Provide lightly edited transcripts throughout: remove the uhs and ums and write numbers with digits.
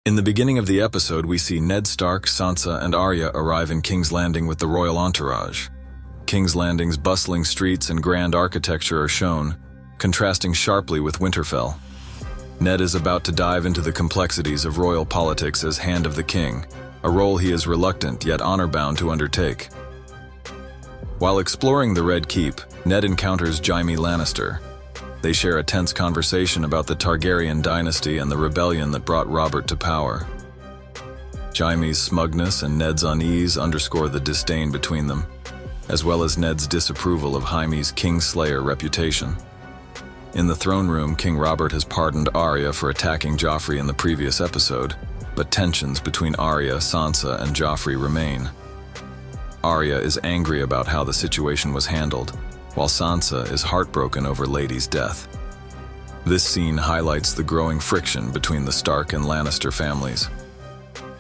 In the beginning of the episode, we see Ned Stark, Sansa, and Arya arrive in King's Landing with the royal entourage. King's Landing's bustling streets and grand architecture are shown, contrasting sharply with Winterfell. Ned is about to dive into the complexities of royal politics as Hand of the King, a role he is reluctant yet honor-bound to undertake. While exploring the Red Keep, Ned encounters Jaime Lannister. They share a tense conversation about the Targaryen dynasty and the rebellion that brought Robert to power. Jaime's smugness and Ned's unease underscore the disdain between them, as well as Ned's disapproval of Jaime's Kingslayer reputation. In the throne room, King Robert has pardoned Arya for attacking Joffrey in the previous episode, but tensions between Arya, Sansa, and Joffrey remain. Arya is angry about how the situation was handled, while Sansa is heartbroken over Lady's death. This scene highlights the growing friction between the Stark and Lannister families.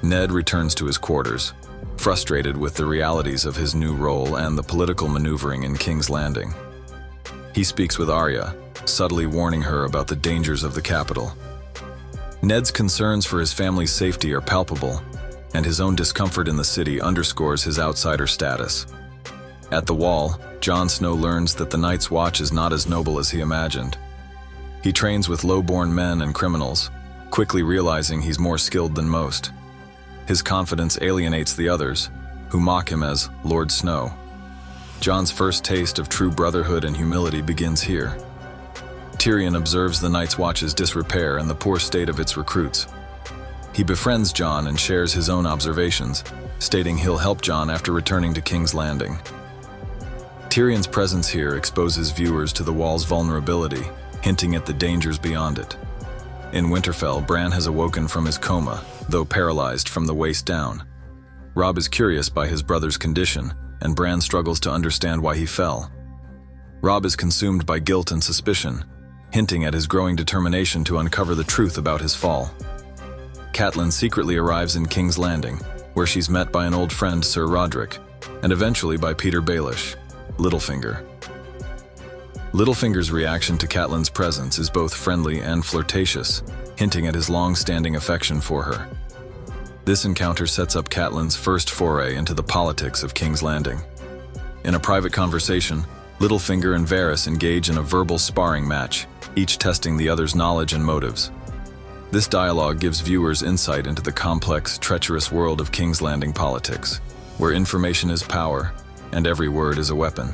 Ned returns to his quarters, frustrated with the realities of his new role and the political maneuvering in King's Landing. He speaks with Arya, subtly warning her about the dangers of the capital. Ned's concerns for his family's safety are palpable, and his own discomfort in the city underscores his outsider status. At the Wall, Jon Snow learns that the Night's Watch is not as noble as he imagined. He trains with low-born men and criminals, quickly realizing he's more skilled than most. His confidence alienates the others, who mock him as Lord Snow. Jon's first taste of true brotherhood and humility begins here. Tyrion observes the Night's Watch's disrepair and the poor state of its recruits. He befriends Jon and shares his own observations, stating he'll help Jon after returning to King's Landing. Tyrion's presence here exposes viewers to the Wall's vulnerability, hinting at the dangers beyond it. In Winterfell, Bran has awoken from his coma, though paralyzed from the waist down. Robb is curious by his brother's condition, and Bran struggles to understand why he fell. Robb is consumed by guilt and suspicion, hinting at his growing determination to uncover the truth about his fall. Catelyn secretly arrives in King's Landing, where she's met by an old friend, Sir Roderick, and eventually by Peter Baelish, Littlefinger. Littlefinger's reaction to Catelyn's presence is both friendly and flirtatious, hinting at his long-standing affection for her. This encounter sets up Catelyn's first foray into the politics of King's Landing. In a private conversation, Littlefinger and Varys engage in a verbal sparring match, each testing the other's knowledge and motives. This dialogue gives viewers insight into the complex, treacherous world of King's Landing politics, where information is power and every word is a weapon.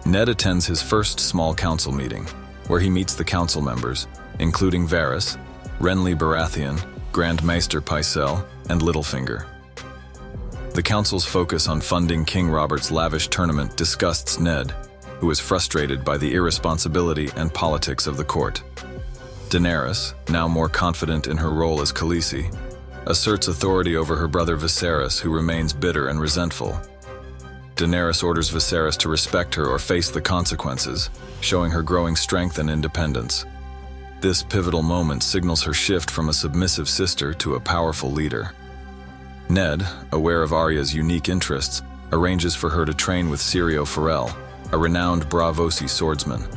Ned attends his first small council meeting, where he meets the council members, including Varys, Renly Baratheon, Grand Maester Pycelle, and Littlefinger. The council's focus on funding King Robert's lavish tournament disgusts Ned, who is frustrated by the irresponsibility and politics of the court. Daenerys, now more confident in her role as Khaleesi, asserts authority over her brother Viserys, who remains bitter and resentful. Daenerys orders Viserys to respect her or face the consequences, showing her growing strength and independence. This pivotal moment signals her shift from a submissive sister to a powerful leader. Ned, aware of Arya's unique interests, arranges for her to train with Syrio Forel, a renowned Braavosi swordsman.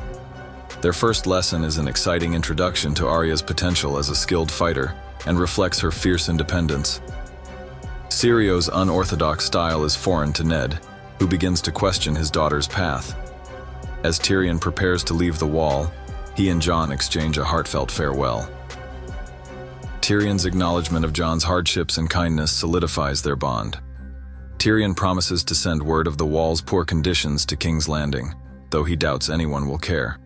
Their first lesson is an exciting introduction to Arya's potential as a skilled fighter and reflects her fierce independence. Syrio's unorthodox style is foreign to Ned, who begins to question his daughter's path. As Tyrion prepares to leave the Wall, he and Jon exchange a heartfelt farewell. Tyrion's acknowledgement of Jon's hardships and kindness solidifies their bond. Tyrion promises to send word of the Wall's poor conditions to King's Landing, though he doubts anyone will care.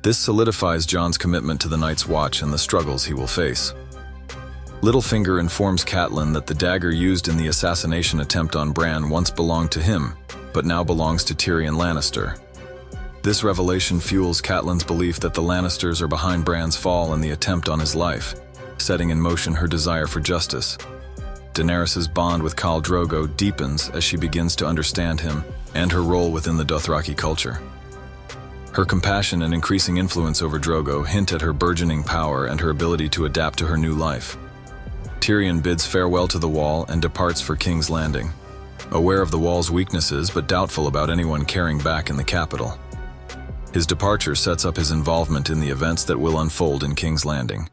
This solidifies Jon's commitment to the Night's Watch and the struggles he will face. Littlefinger informs Catelyn that the dagger used in the assassination attempt on Bran once belonged to him, but now belongs to Tyrion Lannister. This revelation fuels Catelyn's belief that the Lannisters are behind Bran's fall and the attempt on his life, setting in motion her desire for justice. Daenerys' bond with Khal Drogo deepens as she begins to understand him and her role within the Dothraki culture. Her compassion and increasing influence over Drogo hint at her burgeoning power and her ability to adapt to her new life. Tyrion bids farewell to the Wall and departs for King's Landing, aware of the Wall's weaknesses but doubtful about anyone caring back in the capital. His departure sets up his involvement in the events that will unfold in King's Landing.